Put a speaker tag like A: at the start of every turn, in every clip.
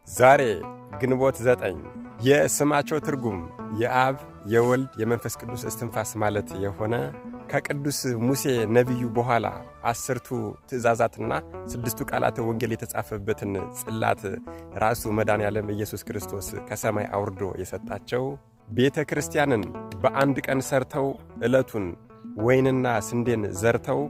A: ዛሬ ግንቦት 9 የስማቸው ትርጉም የአብ የወልድ የመንፈስ ቅዱስ እስትንፋስ ማለት የሆነ ከቅዱስ ሙሴ ነቢዩ በኋላ 10ቱ ትእዛዛትና 6ቱ ቃላተ ወንጌል የተጻፈበትን ጽላት ራሱ መድኃኔዓለም ኢየሱስ ክርስቶስ ከሰማይ አውርዶ የሰጣቸው ቤተ ክርስቲያንን በአንድ ቀን ሰርተው ዕለቱን ወይንና ስንዴን ዘርተው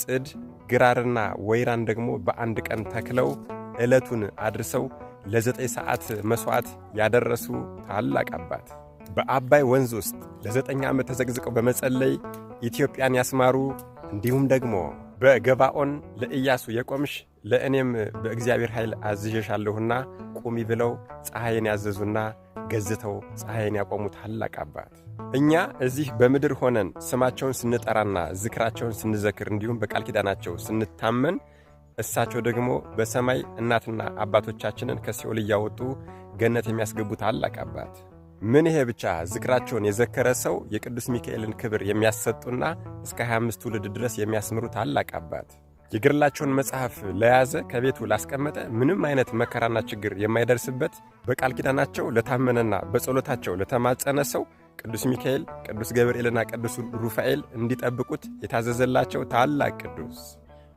A: ጽድ ግራርና ወይራን ደግሞ በአንድ ቀን ተክለው ዕለቱን አድርሰው ለ9 ሰዓት መስዋዕት ያደረሱ ታላቅ አባት በአባይ ወንዝ ውስጥ ለ9 ዓመት ተዘግዝቀው በመጸለይ ኢትዮጵያን ያስማሩ እንዲሁም ደግሞ በገባኦን ለኢያሱ የቆምሽ ለእኔም በእግዚአብሔር ኃይል አዝዤሻለሁና ቁሚ ብለው ፀሐይን ያዘዙና ገዝተው ፀሐይን ያቆሙ ታላቅ አባት እኛ እዚህ በምድር ሆነን ስማቸውን ስንጠራና ዝክራቸውን ስንዘክር እንዲሁም በቃል ኪዳናቸው ስንታመን እሳቸው ደግሞ በሰማይ እናትና አባቶቻችንን ከሲኦል እያወጡ ገነት የሚያስገቡ ታላቅ አባት ምን ይሄ ብቻ ዝክራቸውን የዘከረ ሰው የቅዱስ ሚካኤልን ክብር የሚያሰጡና እስከ 25 ትውልድ ድረስ የሚያስምሩ ታላቅ አባት የገድላቸውን መጽሐፍ ለያዘ ከቤቱ ላስቀመጠ ምንም አይነት መከራና ችግር የማይደርስበት በቃል ኪዳናቸው ለታመነና በጸሎታቸው ለተማጸነ ሰው ቅዱስ ሚካኤል ቅዱስ ገብርኤልና ቅዱስ ሩፋኤል እንዲጠብቁት የታዘዘላቸው ታላቅ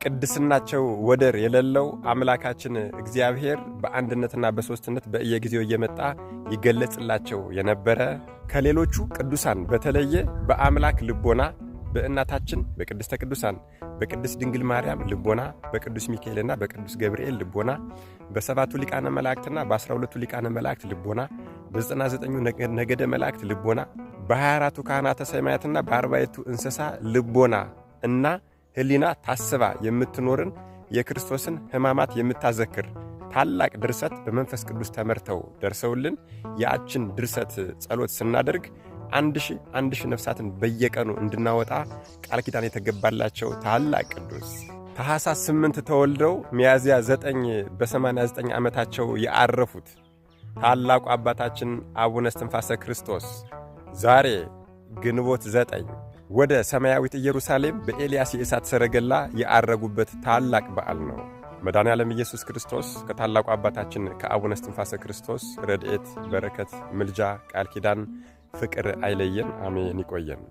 A: ቅድስናቸው ወደር የሌለው አምላካችን እግዚአብሔር በአንድነትና በሦስትነት በየጊዜው እየመጣ ይገለጽላቸው የነበረ ከሌሎቹ ቅዱሳን በተለየ በአምላክ ልቦና በእናታችን በቅድስተ ቅዱሳን በቅድስት ድንግል ማርያም ልቦና በቅዱስ ሚካኤልና በቅዱስ ገብርኤል ልቦና በሰባቱ ሊቃነ መላእክትና በ12ቱ ሊቃነ መላእክት ልቦና በ99ኙ ነገደ መላእክት ልቦና በ24ቱ ካህናተ ሰማያትና በ40ቱ እንስሳ ልቦና እና ሕሊና ታስባ የምትኖርን የክርስቶስን ሕማማት የምታዘክር ታላቅ ድርሰት በመንፈስ ቅዱስ ተመርተው ደርሰውልን ያችን ድርሰት ጸሎት ስናደርግ 1000 ነፍሳትን በየቀኑ እንድናወጣ ቃል ኪዳን የተገባላቸው ታላቅ ቅዱስ ታኅሳስ 8 ተወልደው ሚያዝያ 9 በ89 ዓመታቸው ያረፉት ታላቁ አባታችን አቡነ እስትንፋሰ ክርስቶስ ዛሬ ግንቦት 9 ወደ ሰማያዊት ኢየሩሳሌም በኤልያስ የእሳት ሰረገላ ያረጉበት ታላቅ በዓል ነው። መድኃኔዓለም ኢየሱስ ክርስቶስ ከታላቁ አባታችን ከአቡነ እስትንፋሰ ክርስቶስ ረድኤት፣ በረከት፣ ምልጃ፣ ቃል ኪዳን፣ ፍቅር አይለየን። አሜን። ይቆየን።